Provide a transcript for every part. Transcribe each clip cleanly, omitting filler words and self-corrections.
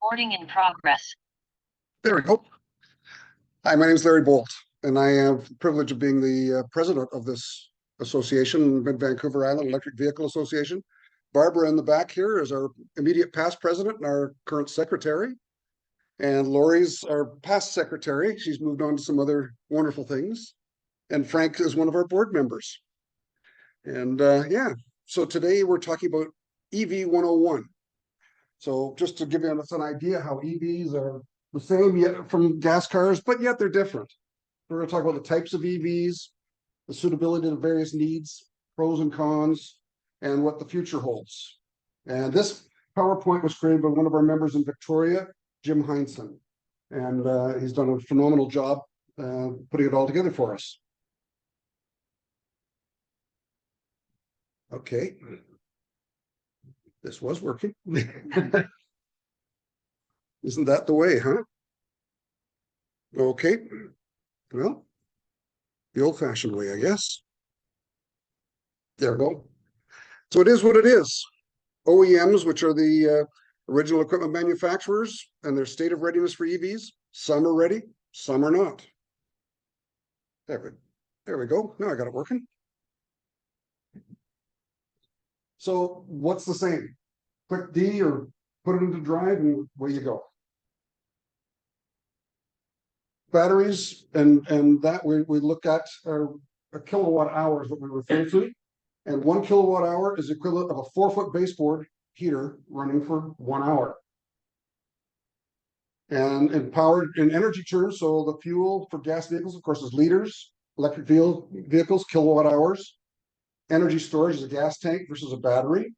Recording in progress. There we go. Hi, my name is Larry Bolt, and I have the privilege of being the president of this association, Mid-Vancouver Island Electric Vehicle Association. Barbara in the back here is our immediate past president and our current secretary. And Lori's our past secretary. She's moved on to some other wonderful things. And Frank is one of our board members. And so today we're talking about EV 101. So just to give you an idea how EVs are the same yet from gas cars, but yet they're different. We're going to talk about the types of EVs, the suitability of various needs, pros and cons, and what the future holds. And this PowerPoint was created by one of our members in Victoria, Jim Heinsohn. And he's done a phenomenal job putting it all together for us. Okay. This was working. Isn't that the way, huh? Okay. Well, the old-fashioned way, I guess. There we go. So it is what it is. OEMs, which are the original equipment manufacturers, and their state of readiness for EVs. Some are ready, some are not. There we go. Now I got it working. So what's the same? Click D or put it into drive and away you go. Batteries and that we look at are a kilowatt hour is what we refer to. And 1 kilowatt hour is equivalent of a 4-foot baseboard heater running for 1 hour. And powered in energy terms, so the fuel for gas vehicles, of course, is liters. Electric vehicles, kilowatt hours. Energy storage is a gas tank versus a battery.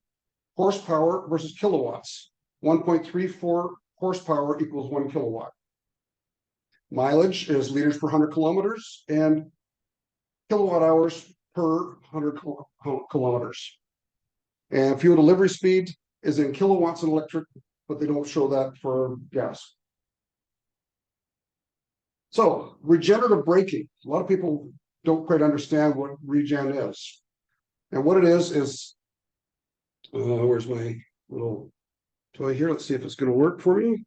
Horsepower versus kilowatts. 1.34 horsepower equals 1 kilowatt. Mileage is liters per 100 kilometers and kilowatt hours per 100 kilometers. And fuel delivery speed is in kilowatts in electric, but they don't show that for gas. So regenerative braking. A lot of people don't quite understand what regen is. And what it is where's my little toy here? Let's see if it's going to work for me.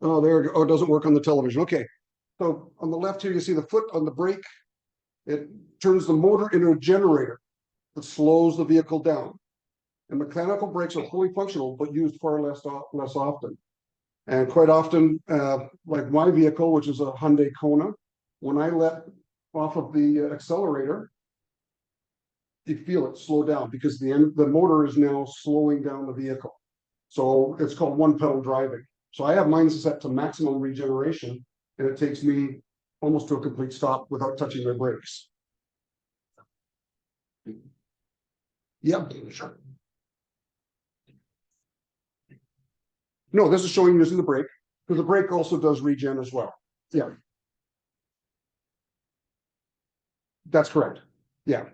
Oh, there we go. Oh, it doesn't work on the television. Okay. So on the left here, you see the foot on the brake. It turns the motor into a generator that slows the vehicle down. And mechanical brakes are fully functional, but used far less often. And quite often, like my vehicle, which is a Hyundai Kona, when I let off of the accelerator, you feel it slow down because the motor is now slowing down the vehicle. So it's called one pedal driving. So I have mine set to maximum regeneration, and it takes me almost to a complete stop without touching my brakes. Yep, sure. No, this is showing using the brake, because the brake also does regen as well. Yeah. That's correct. Yeah.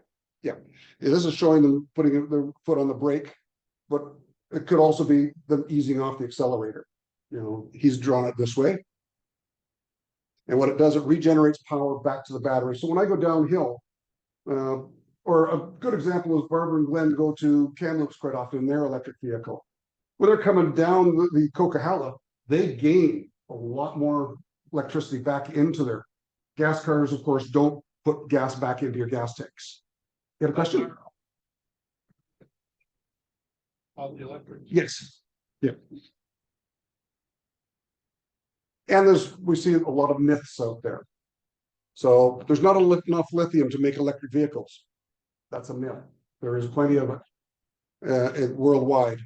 Yeah. This is showing them putting their foot on the brake, but it could also be them easing off the accelerator. You know, he's drawn it this way. And what it does, it regenerates power back to the battery. So when I go downhill, or a good example is Barbara and Glenn go to Kamloops quite often in their electric vehicle. When they're coming down the Coquihalla, they gain a lot more electricity back into their gas cars. Of course, don't put gas back into your gas tanks. You have a question? All the electric. Yes. Yeah. And we see a lot of myths out there. So there's not enough lithium to make electric vehicles. That's a myth. There is plenty of it worldwide.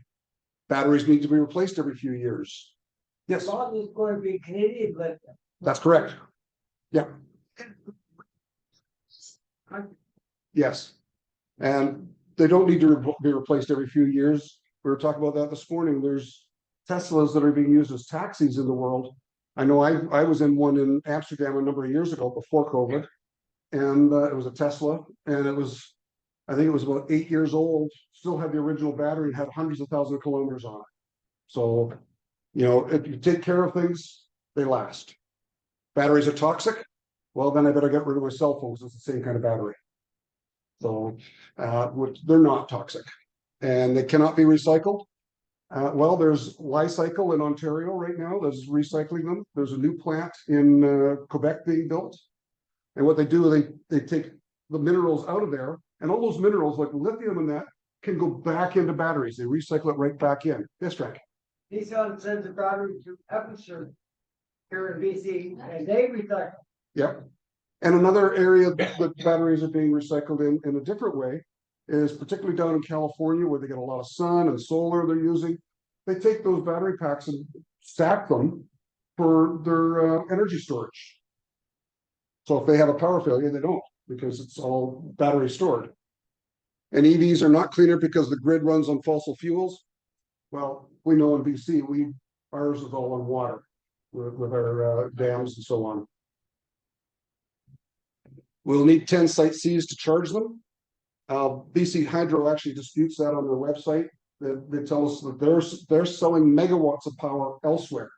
Batteries need to be replaced every few years. Yes. Is going to be Canadian lithium. That's correct. Yeah. Yes. And they don't need to be replaced every few years. We were talking about that this morning. There's Teslas that are being used as taxis in the world. I know I was in one in Amsterdam a number of years ago before COVID, and it was a Tesla, and I think it was about 8 years old, still had the original battery and had hundreds of thousands of kilometers on it. So, you know, if you take care of things, they last. Batteries are toxic. Well, then I better get rid of my cell phones. It's the same kind of battery. So they're not toxic, and they cannot be recycled. Well, there's Li-Cycle in Ontario right now that's recycling them. There's a new plant in Quebec being built. And what they do, they take the minerals out of there, and all those minerals, like lithium and that, can go back into batteries. They recycle it right back in. Yes, Frank? Nissan sends a battery to Episher here in BC, and they recycle. Yep. And another area that batteries are being recycled in a different way is particularly down in California where they get a lot of sun and solar they're using. They take those battery packs and stack them for their energy storage. So if they have a power failure, they don't, because it's all battery stored. And EVs are not cleaner because the grid runs on fossil fuels. Well, we know in BC, ours is all on water with our dams and so on. We'll need 10 Site Cs to charge them. BC Hydro actually disputes that on their website. They tell us that they're selling megawatts of power elsewhere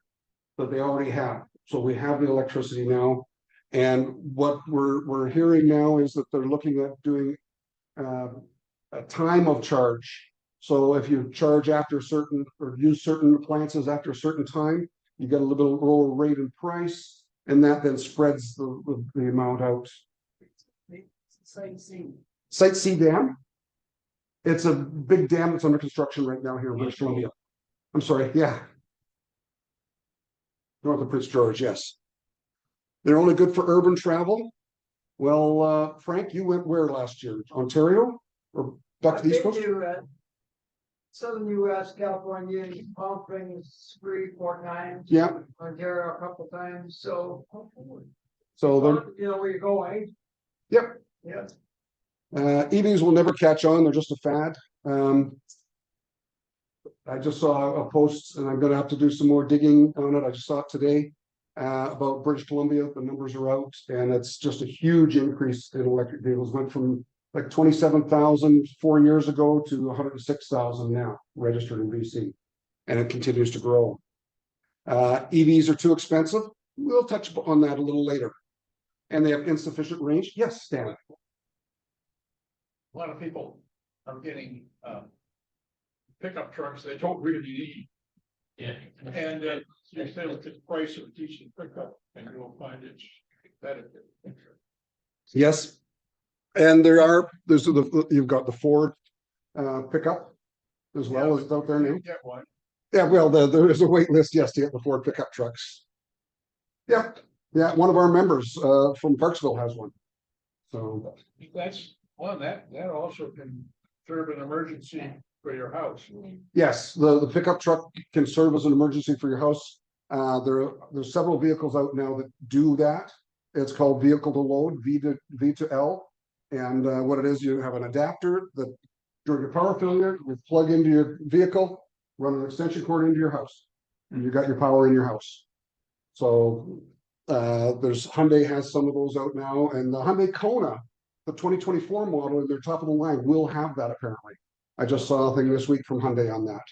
that they already have. So we have the electricity now. And what we're hearing now is that they're looking at doing a time of charge. So if you charge after certain or use certain appliances after a certain time, you get a little bit lower rate in price, and that then spreads the amount out. Site C. Site C dam. It's a big dam that's under construction right now here in British Columbia. I'm sorry, yeah. North of Prince George, yes. They're only good for urban travel. Well, Frank, you went where last year? Ontario or back to the East Coast? Southern US, California, Palm Springs, 3-4 times. Yeah. Ontario a couple times. So So you know where you're going. yep. Yeah. EVs will never catch on. They're just a fad. I just saw a post, and I'm going to have to do some more digging on it. I just saw it today about British Columbia. The numbers are out, and it's just a huge increase in electric vehicles. Went from like 27,000 4 years ago to 106,000 now registered in BC, and it continues to grow. EVs are too expensive. We'll touch on that a little later. And they have insufficient range. Yes, Stan. A lot of people are getting pickup trucks they don't really need. Yeah. And you say look at the price of a decent pickup and you'll find it's better. Yes. And you've got the Ford pickup as well as out there now. Get one. Yeah, well, there is a wait list, yes, to get the Ford pickup trucks. Yeah, yeah, one of our members from Parksville has one. So That's one that also can serve an emergency for your house. yes, the pickup truck can serve as an emergency for your house. There's several vehicles out now that do that. It's called vehicle to load, V to L. And what it is, you have an adapter that during a power failure, you plug into your vehicle, run an extension cord into your house, and you got your power in your house. So there's Hyundai has some of those out now, and the Hyundai Kona, the 2024 model in their top of the line, will have that apparently. I just saw a thing this week from Hyundai on that.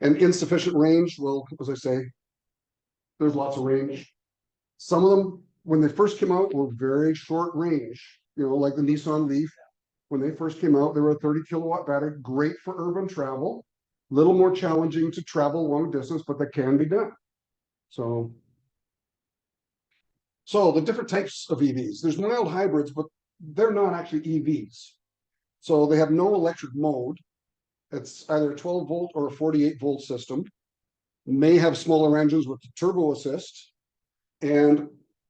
And insufficient range, well, as I say, there's lots of range. Some of them, when they first came out, were very short range, you know, like the Nissan Leaf. When they first came out, they were a 30 kilowatt battery, great for urban travel, a little more challenging to travel long distance, but that can be done. So the different types of EVs, there's mild hybrids, but they're not actually EVs. So they have no electric mode. It's either a 12 volt or a 48 volt system. May have smaller engines with turbo assist. And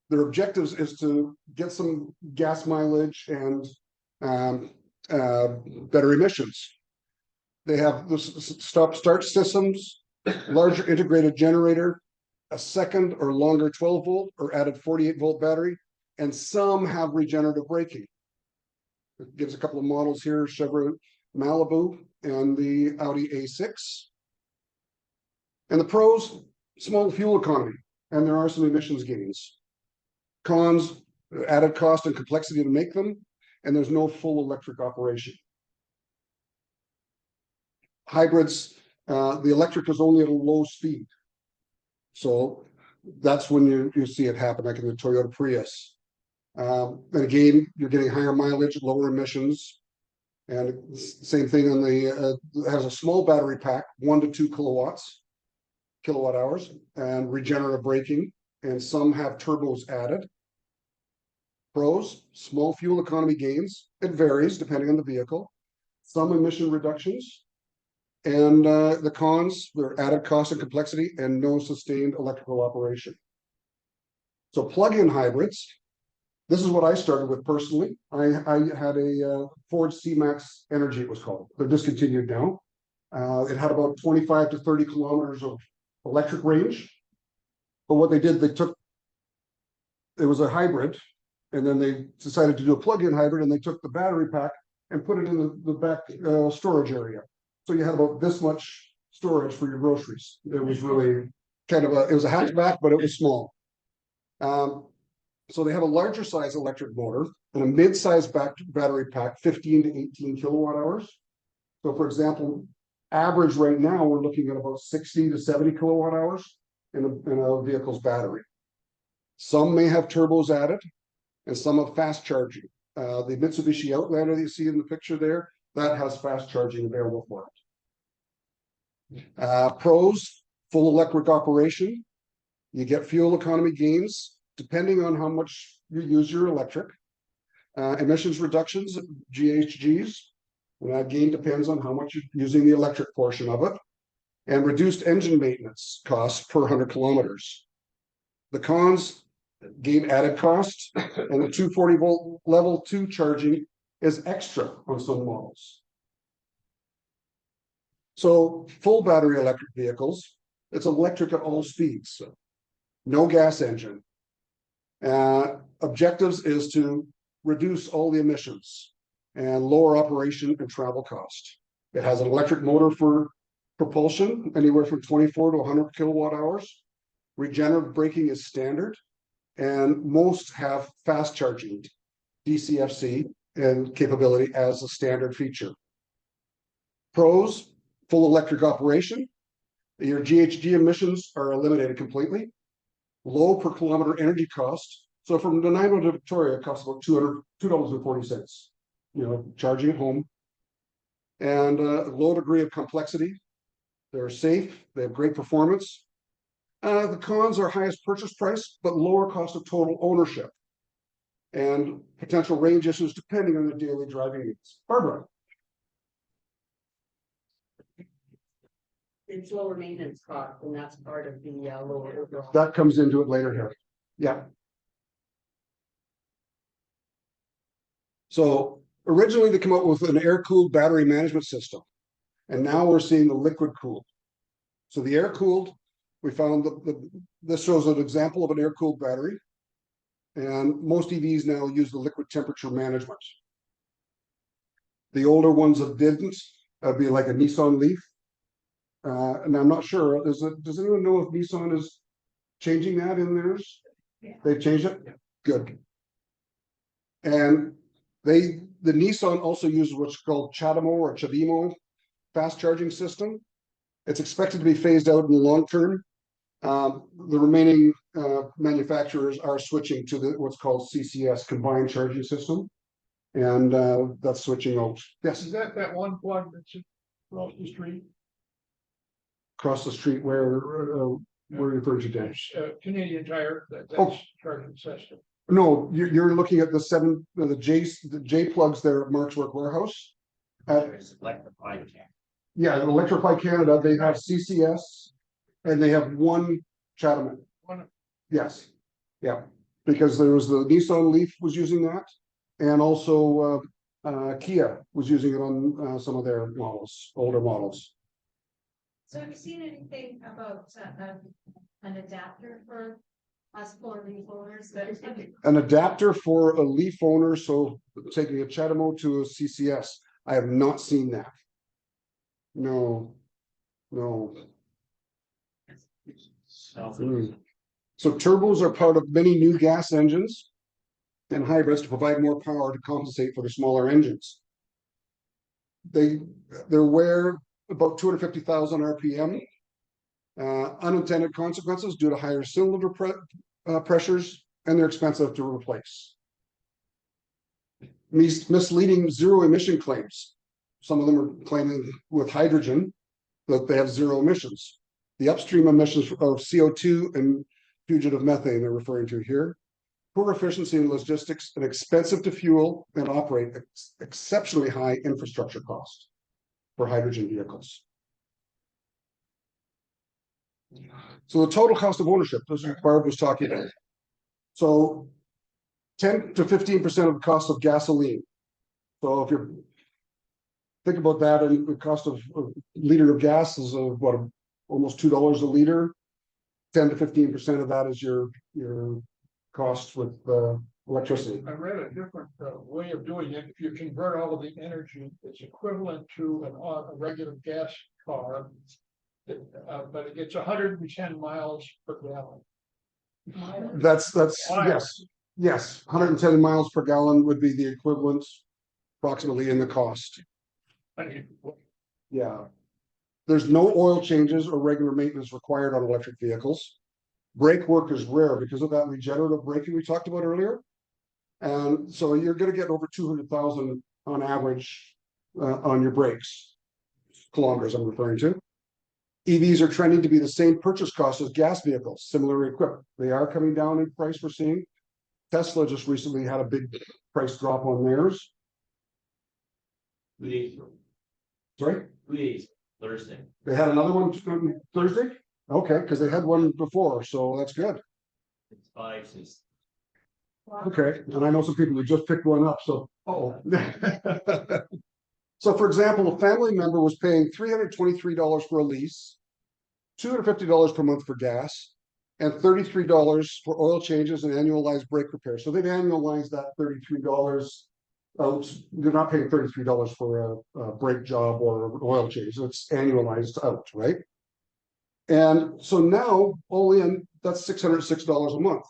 their objectives is to get some gas mileage and better emissions. They have the stop-start systems, larger integrated generator, a second or longer 12 volt or added 48 volt battery, and some have regenerative braking. It gives a couple of models here, Chevrolet Malibu and the Audi A6. And the pros, small fuel economy, and there are some emissions gains. Cons, added cost and complexity to make them, and there's no full electric operation. Hybrids, the electric is only at a low speed. So that's when you see it happen, like in the Toyota Prius. And again, you're getting higher mileage, lower emissions. And same thing on the, it has a small battery pack, 1 to 2 kilowatt hours, and regenerative braking, and some have turbos added. Pros, small fuel economy gains. It varies depending on the vehicle. Some emission reductions. And the cons, they're added cost and complexity and no sustained electrical operation. So plug-in hybrids, this is what I started with personally. I had a Ford C-Max Energy, it was called. They're discontinued now. It had about 25 to 30 kilometers of electric range. But what they did, it was a hybrid, and then they decided to do a plug-in hybrid, and they took the battery pack and put it in the back storage area. So you had about this much storage for your groceries. It was really kind of it was a hatchback, but it was small. So they have a larger size electric motor and a mid-size battery pack, 15 to 18 kilowatt hours. So for example, average right now, we're looking at about 60 to 70 kilowatt hours in a vehicle's battery. Some may have turbos added, and some have fast charging. The Mitsubishi Outlander that you see in the picture there, that has fast charging available for it. Pros, full electric operation. You get fuel economy gains depending on how much you use your electric. Emissions reductions, GHGs, and that gain depends on how much you're using the electric portion of it. And reduced engine maintenance costs per 100 kilometers. The cons, gain added cost, and the 240 volt level 2 charging is extra on some models. So full battery electric vehicles, it's electric at all speeds, no gas engine. Objectives is to reduce all the emissions and lower operation and travel cost. It has an electric motor for propulsion, anywhere from 24 to 100 kilowatt hours. Regenerative braking is standard, and most have fast charging, DCFC, and capability as a standard feature. Pros, full electric operation. Your GHG emissions are eliminated completely. Low per kilometer energy cost. So from Nanaimo to Victoria, it costs about $2.40, charging at home. And low degree of complexity. They're safe, they have great performance. The cons are highest purchase price, but lower cost of total ownership. And potential range issues depending on the daily driving needs. Barbara. It's lower maintenance cost, and that's part of the lower overall. That comes into it later here. Yeah. So originally they come up with an air-cooled battery management system. And now we're seeing the liquid cooled. So the air-cooled, we found this shows an example of an air-cooled battery. And most EVs now use the liquid temperature management. The older ones that didn't, be like a Nissan Leaf. And I'm not sure, does anyone know if Nissan is changing that in theirs? Yeah. They've changed it? Yeah. Good. And the Nissan also uses what's called CHAdeMO or CHAdeMO fast charging system. It's expected to be phased out in the long term. The remaining manufacturers are switching to what's called CCS, combined charging system. And that's switching out. Yes. Is that one plug that's across the street? Across the street where we're referring to Dan. Canadian Tire, that's charging system. No, you're looking at the J plugs there at Mark's Work Warehouse. Yeah, Electrify Canada, they have CCS and they have one CHAdeMO. Yes, yeah, because there was the Nissan Leaf was using that, and also Kia was using it on some of their models, older models. So have you seen anything about an adapter for us for leaf owners? An adapter for a Leaf owner, so taking a CHAdeMO to a CCS. I have not seen that. No. So turbos are part of many new gas engines and hybrids to provide more power to compensate for the smaller engines. They're wear about 250,000 RPM. Unintended consequences due to higher cylinder pressures, and they're expensive to replace. Misleading zero emission claims. some of them are claiming with hydrogen that they have zero emissions. The upstream emissions of CO2 and fugitive methane they're referring to here. Poor efficiency in logistics and expensive to fuel and operate, exceptionally high infrastructure cost for hydrogen vehicles. So the total cost of ownership, this is what Barb was talking about. So 10 to 15% of the cost of gasoline. So if you're think about that, and the cost of a liter of gas is what, almost $2 a liter. 10 to 15% of that is your cost with electricity. I read a different way of doing it. If you convert all of the energy, it's equivalent to a regular gas car. But it gets 110 miles per gallon. That's yes. 110 miles per gallon would be the equivalent approximately in the cost. Yeah. There's no oil changes or regular maintenance required on electric vehicles. Brake work is rare because of that regenerative braking we talked about earlier. And so you're going to get over 200,000 on average on your brakes. Kilometers I'm referring to. EVs are trending to be the same purchase cost as gas vehicles, similarly equipped. They are coming down in price, we're seeing. Tesla just recently had a big price drop on theirs. Sorry? Thursday. They had another one Thursday? Okay, because they had one before, so that's good. It's 5, 6. Okay, and I know some people who just picked one up, so, So for example, a family member was paying $323 for a lease, $250 per month for gas, and $33 for oil changes and annualized brake repair. So they've annualized that $33 out. You're not paying $33 for a brake job or an oil change. It's annualized out, right? And so now, all in, that's $606 a month.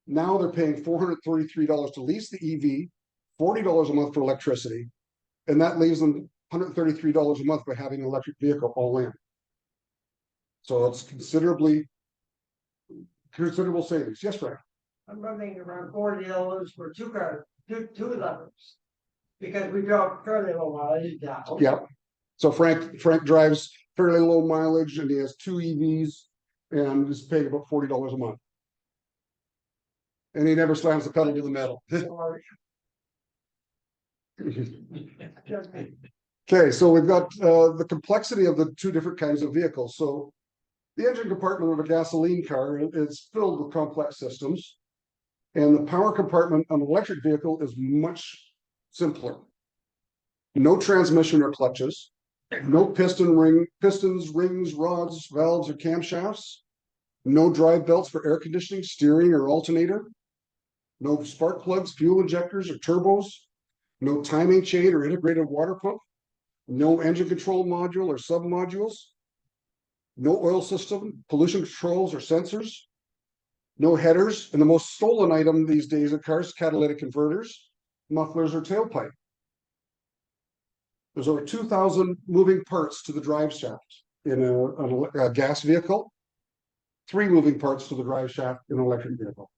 Now they're paying $433 to lease the EV, $40 a month for electricity, and that leaves them $133 a month by having an electric vehicle all in. So it's considerable savings. Yes, Frank? I'm running around $40 for two cars, two levers. Because we drove fairly low mileage down. Yeah. So Frank drives fairly low mileage and he has two EVs and is paying about $40 a month. And he never slams the pedal to the metal. Okay, so we've got the complexity of the two different kinds of vehicles. So the engine compartment of a gasoline car is filled with complex systems, and the power compartment of an electric vehicle is much simpler. No transmission or clutches, no pistons, rings, rods, valves, or camshafts, no drive belts for air conditioning, steering, or alternator, no spark plugs, fuel injectors, or turbos, no timing chain or integrated water pump, no engine control module or sub-modules, no oil system, pollution controls or sensors, no headers, and the most stolen item these days in cars, catalytic converters, mufflers, or tailpipe. There's over 2,000 moving parts to the drive shaft in a gas vehicle, 3 moving parts to the drive shaft in an electric vehicle.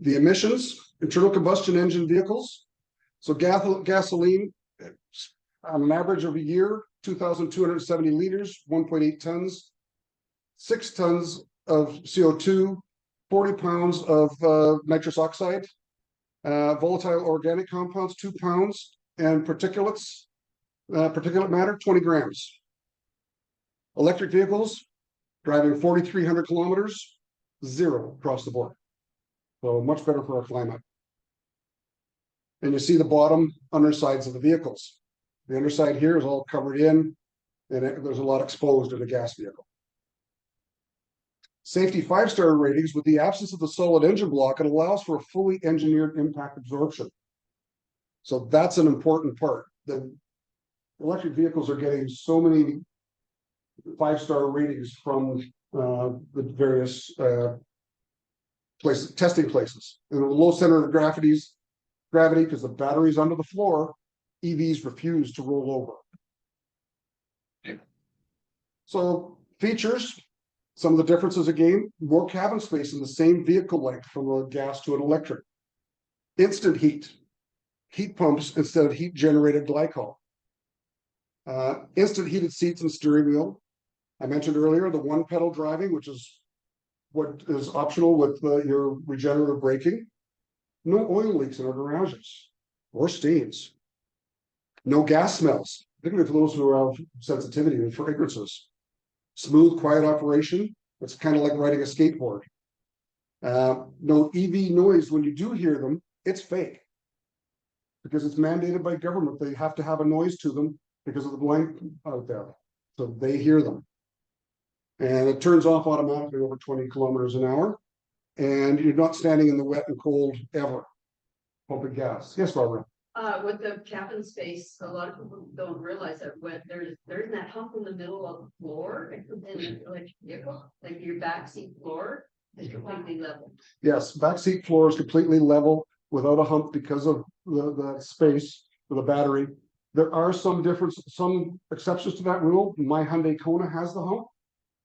The emissions, internal combustion engine vehicles. So gasoline, on an average of a year, 2,270 liters, 1.8 tons, 6 tons of CO2, 40 pounds of nitrous oxide, volatile organic compounds, 2 pounds, and particulate matter, 20 grams. Electric vehicles, driving 4,300 kilometers, 0 across the board. So much better for our climate. And you see the bottom undersides of the vehicles. The underside here is all covered in, and there's a lot exposed in a gas vehicle. Safety 5-star ratings. With the absence of the solid engine block, it allows for a fully engineered impact absorption. So that's an important part. The electric vehicles are getting so many 5-star ratings from the various testing places. And a low center of gravity, because the battery's under the floor, EVs refuse to roll over. So features, some of the differences again, more cabin space in the same vehicle length from a gas to an electric. Instant heat, heat pumps instead of heat generated glycol. Instant heated seats and steering wheel. I mentioned earlier the one pedal driving, which is what is optional with your regenerative braking. No oil leaks in our garages or stains. No gas smells, particularly for those who have sensitivity to fragrances. Smooth, quiet operation. It's kind of like riding a skateboard. No EV noise. When you do hear them, it's fake because it's mandated by government. They have to have a noise to them because of the blank out there. So they hear them. And it turns off automatically over 20 kilometers an hour. And you're not standing in the wet and cold ever, pumping gas. Yes, Barbara? With the cabin space, a lot of people don't realize that when there's that hump in the middle of the floor in an electric vehicle, like your backseat floor is completely level. Yes, backseat floor is completely level without a hump because of the space for the battery. There are some exceptions to that rule. My Hyundai Kona has the hump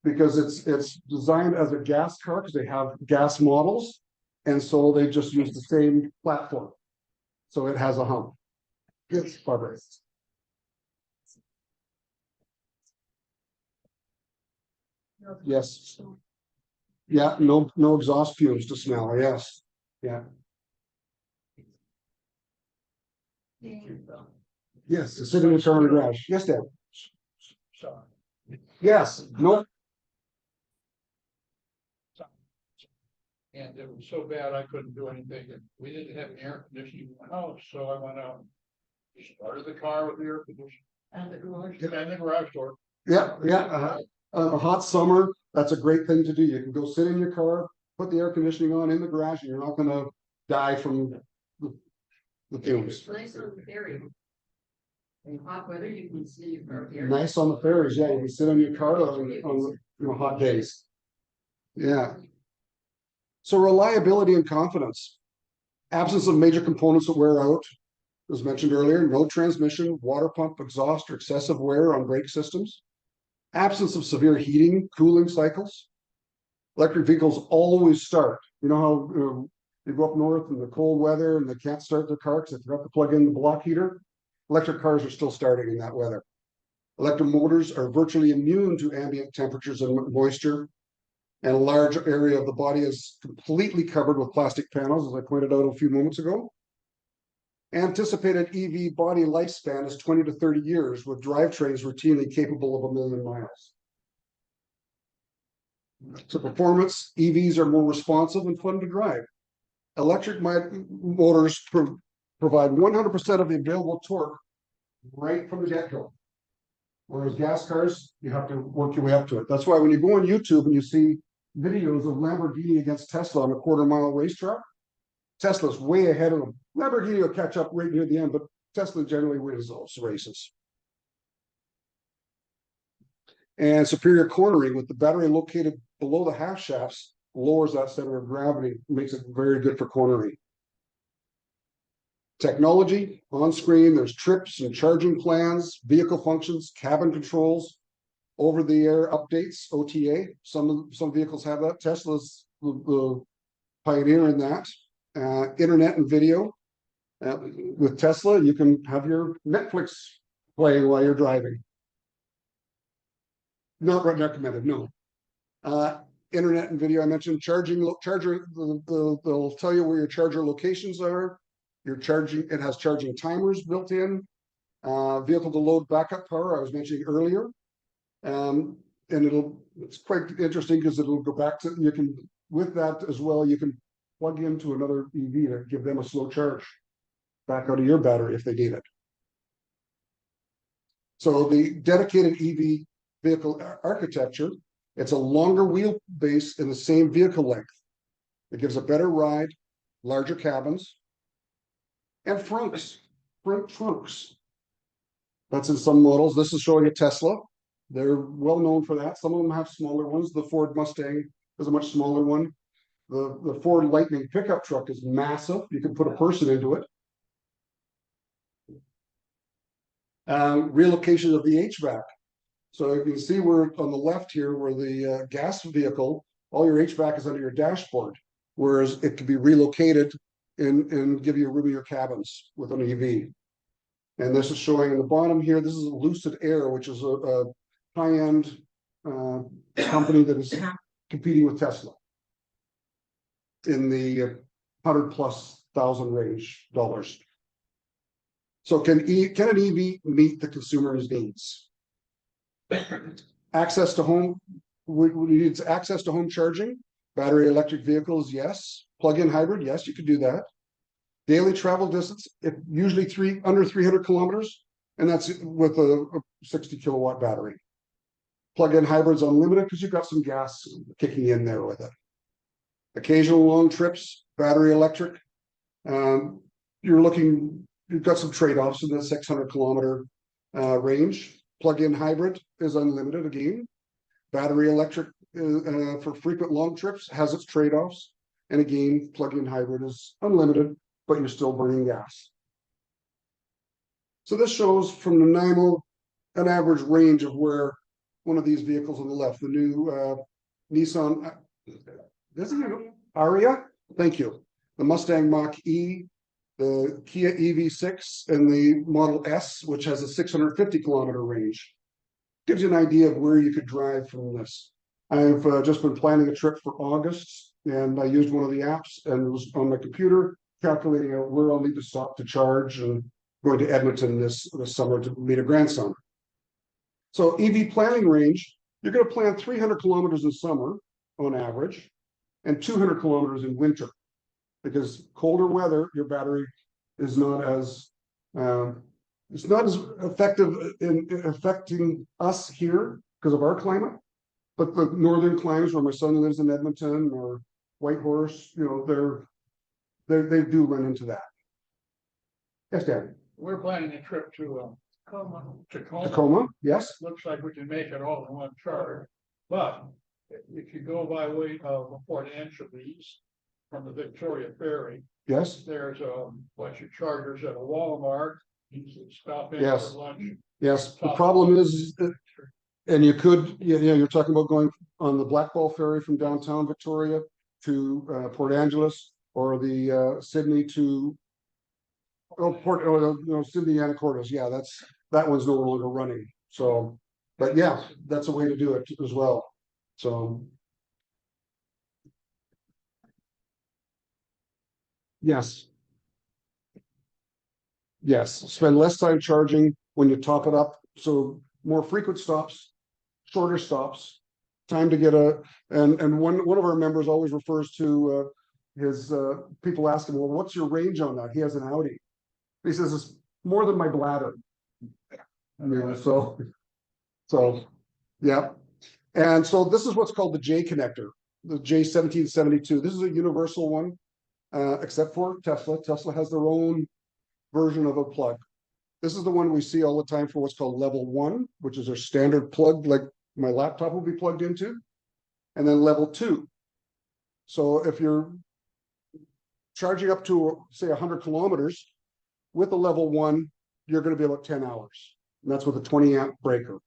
because it's designed as a gas car because they have gas models, and so they just use the same platform. So it has a hump. Yes, Barbara. Yes. Yeah, no exhaust fumes to smell. Yes. Yeah. Yes, to sit in the car in the garage. Yes, Dad. So, Yes. No. and it was so bad I couldn't do anything. And we didn't have air conditioning in the house, so I went out, started the car with the air conditioning And the garage. and the garage door. Yeah, yeah. A hot summer, that's a great thing to do. You can go sit in your car, put the air conditioning on in the garage, and you're not going to die from the fumes. It's nice on the ferry. In hot weather, you can see your car here. Nice on the ferries, yeah. You can sit on your car on hot days. Yeah. So reliability and confidence. Absence of major components that wear out, as mentioned earlier. No transmission, water pump, exhaust, or excessive wear on brake systems. Absence of severe heating, cooling cycles. Electric vehicles always start. You know how you go up north in the cold weather and they can't start their car because they forgot to plug in the block heater? Electric cars are still starting in that weather. Electric motors are virtually immune to ambient temperatures and moisture. And a large area of the body is completely covered with plastic panels, as I pointed out a few moments ago. Anticipated EV body lifespan is 20 to 30 years, with drivetrains routinely capable of 1 million miles. So performance, EVs are more responsive and fun to drive. Electric motors provide 100% of the available torque right from the get-go. Whereas gas cars, you have to work your way up to it. That's why when you go on YouTube and you see videos of Lamborghini against Tesla on a quarter-mile racetrack, Tesla's way ahead of them. Lamborghini will catch up right near the end, but Tesla generally wins those races. And superior cornering with the battery located below the half shafts lowers that center of gravity, makes it very good for cornering. Technology on screen, there's trips and charging plans, vehicle functions, cabin controls, over-the-air updates, OTA. Some vehicles have that. Tesla's the pioneer in that. Internet and video. With Tesla, you can have your Netflix playing while you're driving. Not recommended, no. Internet and video, I mentioned charger, they'll tell you where your charger locations are. Your charging, it has charging timers built in. Vehicle to load backup power, I was mentioning earlier. And it's quite interesting because it'll go back to, you can, with that as well, you can plug into another EV to give them a slow charge back out of your battery if they need it. So the dedicated EV vehicle architecture, it's a longer wheelbase in the same vehicle length. It gives a better ride, larger cabins, and frunks, front trunks. That's in some models. This is showing a Tesla. They're well known for that. Some of them have smaller ones. The Ford Mustang is a much smaller one. The Ford Lightning pickup truck is massive. You can put a person into it. Relocation of the HVAC. So you can see where on the left here, where the gas vehicle, all your HVAC is under your dashboard, whereas it can be relocated and give you roomier cabins with an EV. And this is showing in the bottom here, this is Lucid Air, which is a high-end company that is competing with Tesla in the $100,000+ range dollars. So can an EV meet the consumer's needs? Access to home, we need access to home charging, battery electric vehicles, yes. Plug-in hybrid, yes, you could do that. Daily travel distance, usually under 300 kilometers, and that's with a 60 kilowatt battery. Plug-in hybrids unlimited because you've got some gas kicking in there with it. Occasional long trips, battery electric. You've got some trade-offs in the 600 kilometer range. Plug-in hybrid is unlimited again. Battery electric for frequent long trips has its trade-offs. And again, plug-in hybrid is unlimited, but you're still burning gas. So this shows from the NIMO an average range of where one of these vehicles on the left, the new Nissan, isn't it Aria? Thank you. The Mustang Mach-E, the Kia EV6, and the Model S, which has a 650 kilometer range. Gives you an idea of where you could drive from this. I've just been planning a trip for August, and I used one of the apps and it was on my computer calculating out where I'll need to stop to charge, and going to Edmonton this summer to meet a grandson. So EV planning range, you're going to plan 300 kilometers in summer on average, and 200 kilometers in winter, because colder weather, your battery is not as it's not as effective in affecting us here because of our climate. But the northern climes, where my son lives in Edmonton or Whitehorse, you know, they do run into that. Yes, Dan. We're planning a trip to Tacoma. Tacoma, yes. Looks like we can make it all in one charge, but if you go by way of Port Angeles from the Victoria Ferry, Yes. there's a bunch of chargers at a Walmart. You can stop in Yes. for lunch. Yes. The problem is, and you're talking about going on the Blackball Ferry from downtown Victoria to Port Angeles, or the Sydney to Sydney Anacortes. Yeah, that one's no longer running. So, but yeah, that's a way to do it as well. So, yes. Yes, spend less time charging when you top it up. So more frequent stops, shorter stops, time to get and one of our members always refers to his people ask him, well, what's your range on that? He has an Audi. He says it's more than my bladder. Yeah, so yeah. And so this is what's called the J connector, the J1772. This is a universal one, except for Tesla. Tesla has their own version of a plug. This is the one we see all the time for what's called level 1, which is our standard plug, like my laptop will be plugged into, and then level 2. So if you're charging up to, say, 100 kilometers with a level 1, you're going to be about 10 hours. And that's with a 20 amp breaker.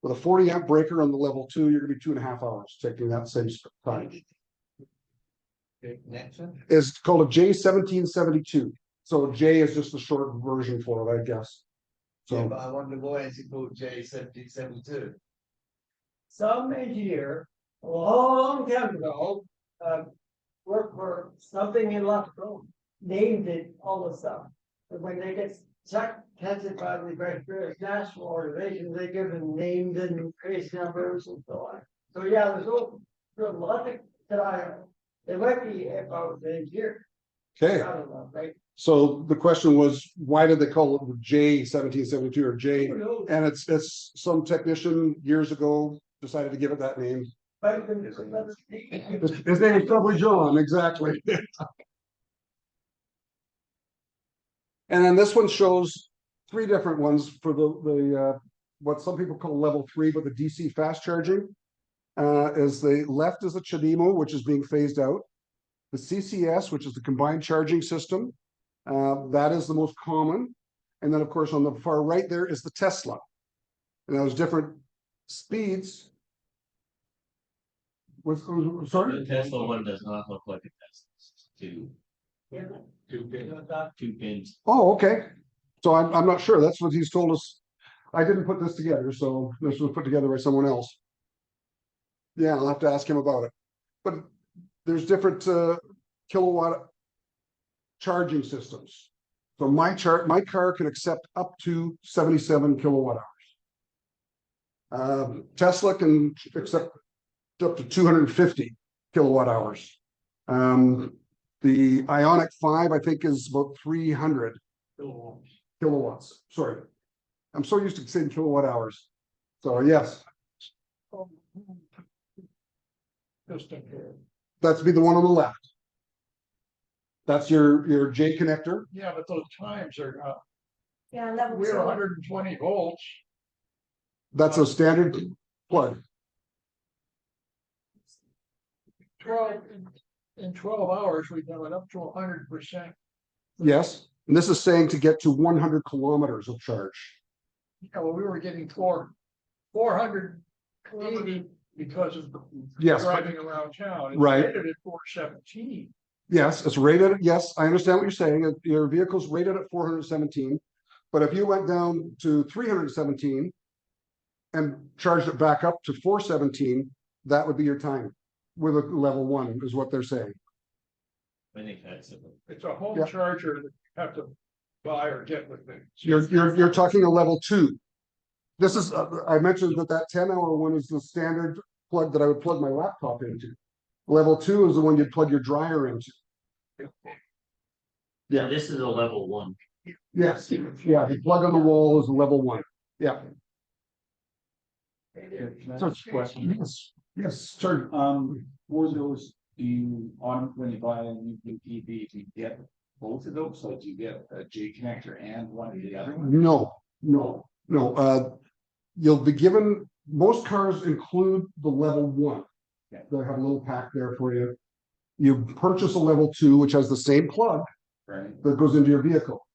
With a 40 amp breaker on the level 2, you're going to be 2.5 hours taking that same time. It's called a J1772. So J is just a short version for it, I guess. So, Yeah, but I wonder why is it called J1772? Some engineer, a long time ago, worked for something in electrical, named it all the stuff. But when they get tested by the various national organizations, they give them names and case numbers and so on. So yeah, there's a lot that it might be about the engineer. okay. I don't know, right? So the question was, why did they call it J1772 or J? Who knows? And it's some technician years ago decided to give it that name. But there's another thing. His name is probably John, exactly. And then this one shows 3 different ones for the what some people call level 3, but the DC fast charging. Is the left is the CHAdeMO, which is being phased out. The CCS, which is the combined charging system, that is the most common. And then, of course, on the far right there is the Tesla. And those different speeds. The Tesla one does not look like a Tesla. Yeah. Two pins. Two pins. Oh, okay. So I'm not sure. That's what he's told us. I didn't put this together, so this was put together by someone else. Yeah, I'll have to ask him about it. But there's different kilowatt charging systems. So my car can accept up to 77 kilowatt hours. Tesla can accept up to 250 kilowatt hours. The Ionic 5, I think, is about 300 kilowatts. Sorry, I'm so used to saying kilowatt hours. So yes, Just in case. that's be the one on the left. That's your J connector. Yeah, but those times are, Yeah, level we're two. 120 volts. That's a standard plug. 12, in 12 hours, we got it up to 100%. Yes, and this is saying to get to 100 kilometers of charge. Yeah, well, we were getting 480 because of Yes, but- driving around town. It's Right. rated at 417. yes, it's rated. Yes, I understand what you're saying. Your vehicle's rated at 417, but if you went down to 317 and charged it back up to 417, that would be your time with a level 1, is what they're saying. I think that's it. It's a home Yeah. charger that you have to buy or get with it. You're talking a level 2. This is I mentioned that 10-hour one is the standard plug that I would plug my laptop into. Level 2 is the one you'd plug your dryer into. Yeah, this is a level 1. Yes, yeah, the plug on the wall is a level 1. Yeah. Yes, yes, sure. For those, do you, on, when you buy a new EV, do you get both of those, so do you get a J connector and one of the other ones? No. You'll be given, most cars include the level 1. Okay. They have a little pack there for you. You purchase a level 2, which has the same plug Right, that goes into your vehicle.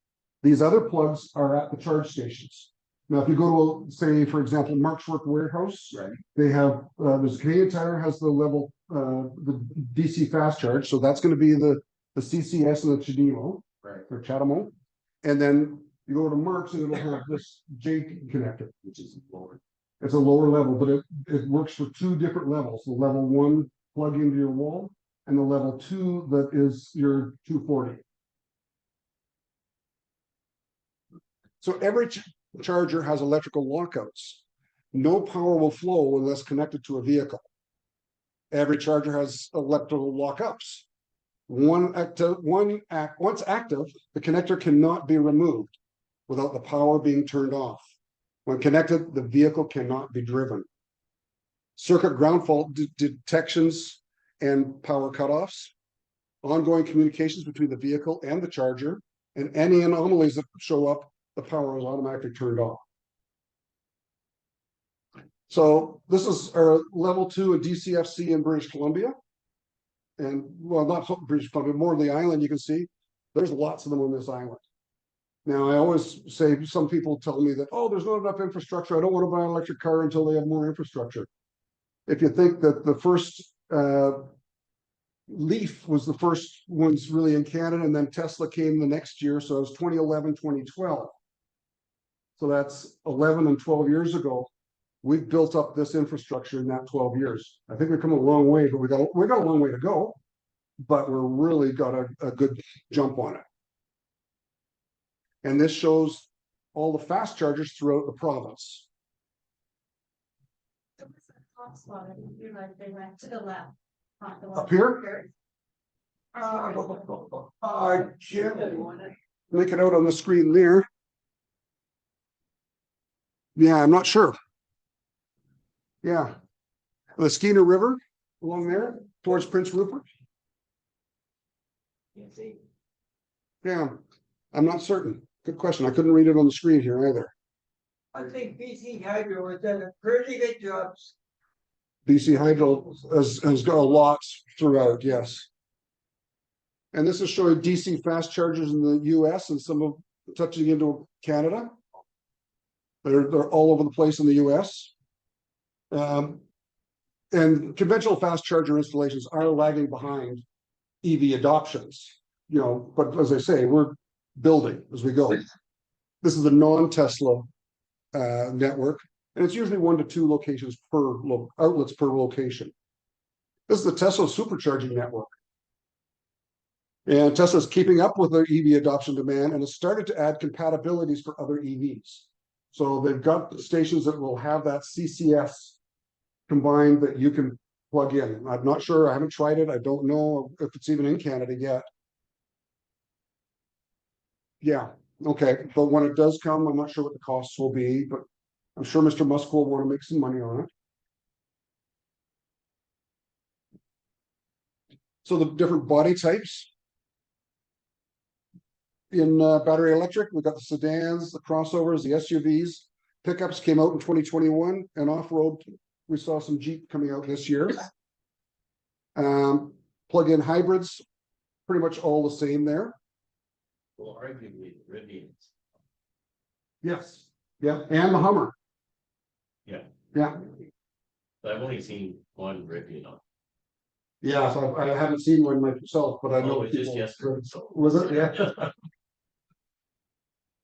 These other plugs are at the charge stations. Now, if you go to, say, for example, Mark's Work Warehouse, right, they have, there's Canadian Tire has the level, the DC fast charge, so that's gonna be the CCS and the Chademo, right, or Chatamo. And then you go to Mark's and it'll have this J connector. which is lower. It's a lower level, but it works for 2 different levels. The level 1 plug into your wall and the level 2 that is your 240. So every charger has electrical lockouts. No power will flow unless connected to a vehicle. Every charger has electrical lockups. Once active, the connector cannot be removed without the power being turned off. When connected, the vehicle cannot be driven. Circuit ground fault detections and power cutoffs, ongoing communications between the vehicle and the charger, and any anomalies that show up, the power is automatically turned off. So this is our level 2 at DCFC in British Columbia. And well, not British Columbia, more of the island. You can see there's lots of them on this island. Now, I always say, some people tell me that, oh, there's not enough infrastructure. I don't want to buy an electric car until they have more infrastructure. If you think that the first Leaf was the first ones really in Canada, and then Tesla came the next year. So it was 2011, 2012. So that's 11 and 12 years ago. We've built up this infrastructure in that 12 years. I think we've come a long way, but we got a long way to go. But we're really got a good jump on it. And this shows all the fast chargers throughout the province. It was a hot spot. I didn't realize they went to the left. Not the Up one here? I can't make it out on the screen there. Yeah, I'm not sure. Yeah. The Skeena River along there towards Prince Rupert. Yeah, I'm not certain. Good question. I couldn't read it on the screen here either. I think BC Hydro has done a pretty good job. BC Hydro has got lots throughout, yes. And this is showing DC fast chargers in the US and some of touching into Canada. They're all over the place in the US. And conventional fast charger installations are lagging behind EV adoptions. you know, but as I say, we're building as we go. This is a non-Tesla network, and it's usually 1 to 2 locations per outlets per location. This is the Tesla supercharging network. And Tesla's keeping up with their EV adoption demand and has started to add compatibilities for other EVs. So they've got stations that will have that CCS combined that you can plug in. I'm not sure, I haven't tried it. I don't know if it's even in Canada yet. Yeah, okay, but when it does come, I'm not sure what the costs will be, but I'm sure Mr. Musk will want to make some money on it. So the different body types. In battery electric, we've got the sedans, the crossovers, the SUVs. Pickups came out in 2021, and off-road, we saw some Jeep coming out this year. Plug-in hybrids, pretty much all the same there. Well, arguably, Rivians. Yes, yeah, and the Hummer. Yeah. Yeah, I've only seen one Rivian on. yeah, so I haven't seen one myself, but I know Oh, it was just people- yesterday. So. Was it? Yeah.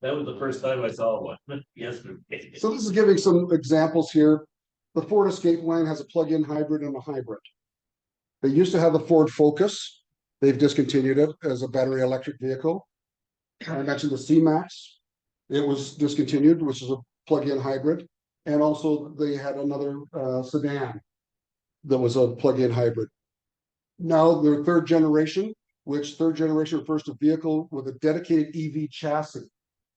That was the first time I saw one yesterday. So this is giving some examples here. The Ford Escape line has a plug-in hybrid and a hybrid. They used to have the Ford Focus. They've discontinued it as a battery electric vehicle. I mentioned the C-Max. It was discontinued, which is a plug-in hybrid. And also they had another sedan that was a plug-in hybrid. Now their third generation, which third generation refers to vehicle with a dedicated EV chassis.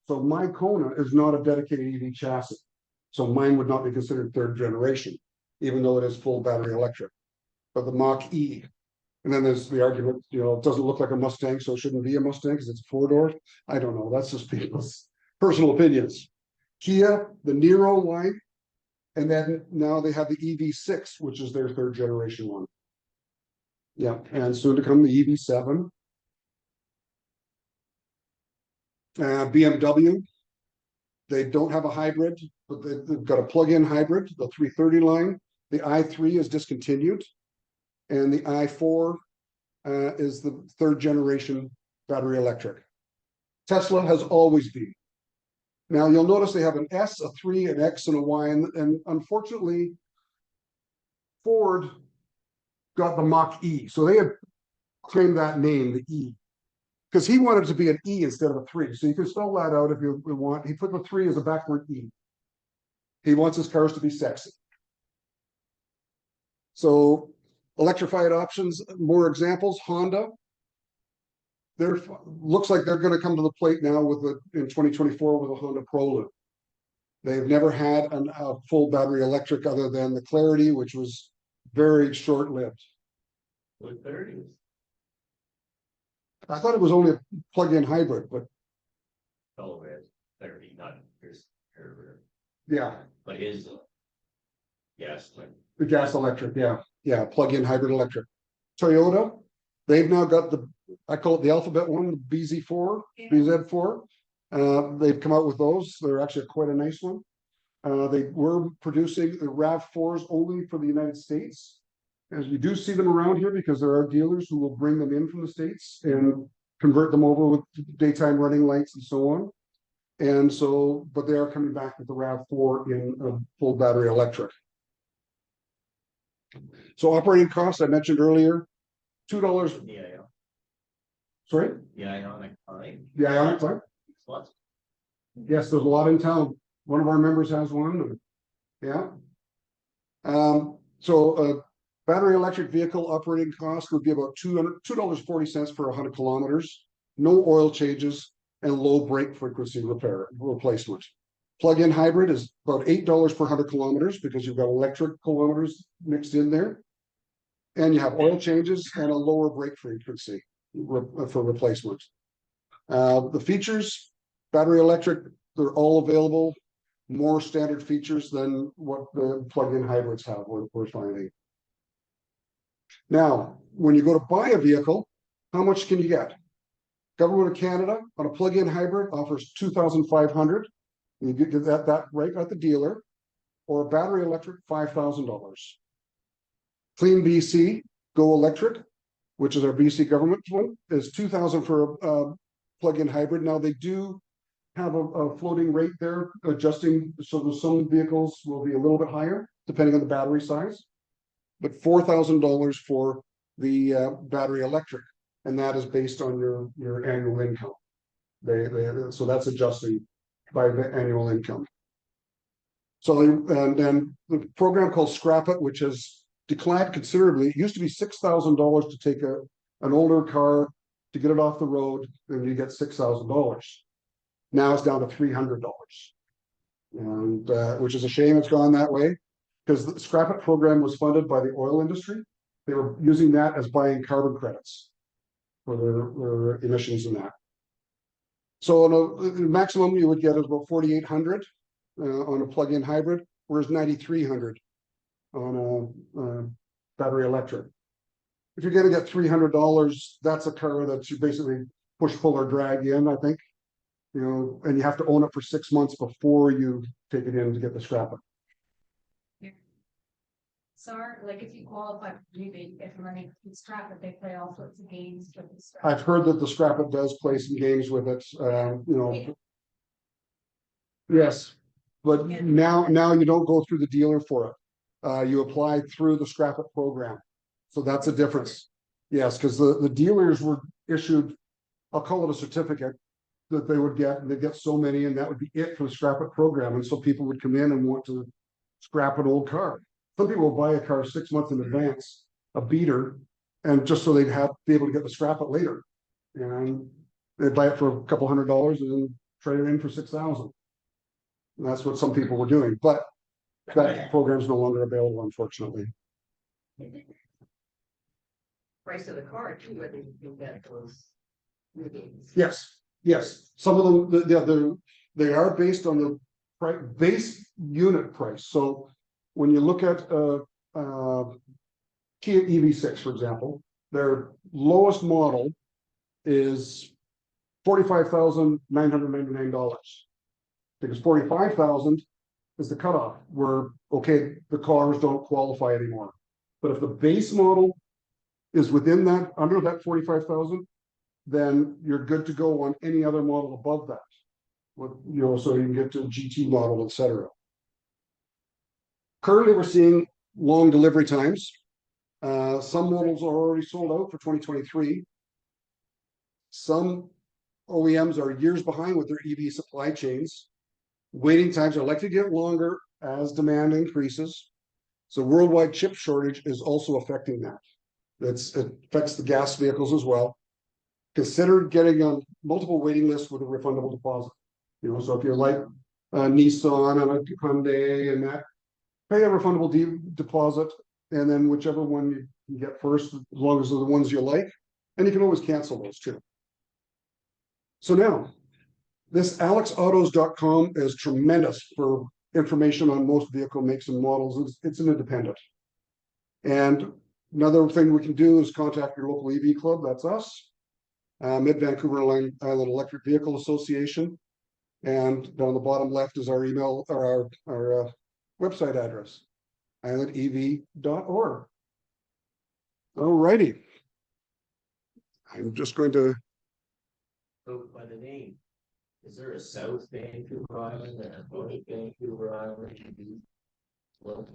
So my Kona is not a dedicated EV chassis. So mine would not be considered third generation, even though it is full battery electric. But the Mach-E. And then there's the argument, you know, it doesn't look like a Mustang, so it shouldn't be a Mustang because it's a 4-door. I don't know. That's just people's personal opinions. Kia, the Niro line, and then now they have the EV6, which is their third generation one. Yeah, and soon to come the EV7. BMW, they don't have a hybrid, but they've got a plug-in hybrid, the 330 line. The i3 is discontinued, and the i4 is the third generation battery electric. Tesla has always been. Now you'll notice they have an S, a 3, an X, and a Y, and unfortunately, Ford got the Mach-E, so they had claimed that name, the E, because he wanted it to be an E instead of a 3. So you can spell that out if you want. He put the 3 as a backward E. He wants his cars to be sexy. So electrified options, more examples, Honda. They're looks like they're going to come to the plate now with in 2024 with a Honda Prologue. They've never had a full battery electric other than the Clarity, which was very short-lived. What 30s? I thought it was only a plug-in hybrid, but Oh, it's 30, not here's, yeah, but is yes, like the gas electric, yeah, plug-in hybrid electric. Toyota, they've now got I call it the alphabet one, the BZ4, BZ4. They've come out with those. They're actually quite a nice one. They were producing the RAV4s only for the United States. As you do see them around here because there are dealers who will bring them in from the States and convert them over with daytime running lights and so on. And so, but they are coming back with the RAV4 in a full battery electric. So operating costs, I mentioned earlier, $2. yeah, Sorry? yeah, Ionic 5. The Ionic 5? What? Yes, there's a lot in town. One of our members has one. Yeah. So battery electric vehicle operating cost would be about $2.40 for 100 kilometers, no oil changes, and low brake frequency replacement. Plug-in hybrid is about $8 per 100 kilometers because you've got electric kilometers mixed in there. And you have oil changes and a lower brake frequency for replacement. The features, battery electric, they're all available. More standard features than what the plug-in hybrids have, we're finding. Now, when you go to buy a vehicle, how much can you get? Government of Canada on a plug-in hybrid offers $2,500. You get that right at the dealer, or a battery electric $5,000. Clean BC, go electric, which is our BC government one, is 2,000 for a plug-in hybrid. Now they do have a floating rate there, adjusting, so there's some vehicles will be a little bit higher, depending on the battery size. But $4,000 for the battery electric, and that is based on your annual income. So that's adjusting by the annual income. So and then the program called Scrap It, which has declined considerably. It used to be $6,000 to take an older car to get it off the road, and you get $6,000. Now it's down to $300, and which is a shame it's gone that way, because the Scrap It program was funded by the oil industry. They were using that as buying carbon credits for their emissions and that. So the maximum you would get is about 4,800 on a plug-in hybrid, whereas 9,300 on a battery electric. If you're going to get $300, that's a car that you basically push, pull, or drag in, I think. You know, and you have to own it for 6 months before you take it in to get the scrap it. Sorry, like if you qualify for rebate, you get money from Scrap It, they play all sorts of games with the Scrap It. I've heard that the scrap it does play some games with it, you know. Yes, but now you don't go through the dealer for it. You apply through the Scrap It program. So that's a difference. Yes, because the dealers were issued, I'll call it a certificate that they would get, and they'd get so many, and that would be it for the Scrap It program. And so people would come in and want to scrap an old car. Some people will buy a car 6 months in advance, a beater, and just so they'd be able to get the Scrap It later. And they'd buy it for a couple $100 and then trade it in for 6,000. And that's what some people were doing, but that program is no longer available, unfortunately. Price of the car too, whether you get those rebates. Yes. Some of them, they are based on the base unit price. So when you look at Kia EV6, for example, their lowest model is $45,999, because 45,000 is the cutoff where, okay, the cars don't qualify anymore. But if the base model is within that, under that 45,000, then you're good to go on any other model above that. With, you know, so you can get to a GT model, etc. Currently, we're seeing long delivery times. Some models are already sold out for 2023. Some OEMs are years behind with their EV supply chains. Waiting times are likely to get longer as demand increases. So worldwide chip shortage is also affecting that. It affects the gas vehicles as well. Consider getting on multiple waiting lists with a refundable deposit. You know, so if you're like Nissan and a Hyundai and that, pay a refundable deposit, and then whichever one you get first, as long as they're the ones you like, and you can always cancel those too. So now, this alexautos.com is tremendous for information on most vehicle makes and models. It's an independent. And another thing we can do is contact your local EV club. That's us. Mid-Vancouver Island Electric Vehicle Association. And down the bottom left is our email or our website address, islandev.org. All righty. I'm just going to. So by the name, is there a South Vancouver Island and a North Vancouver Island? Well,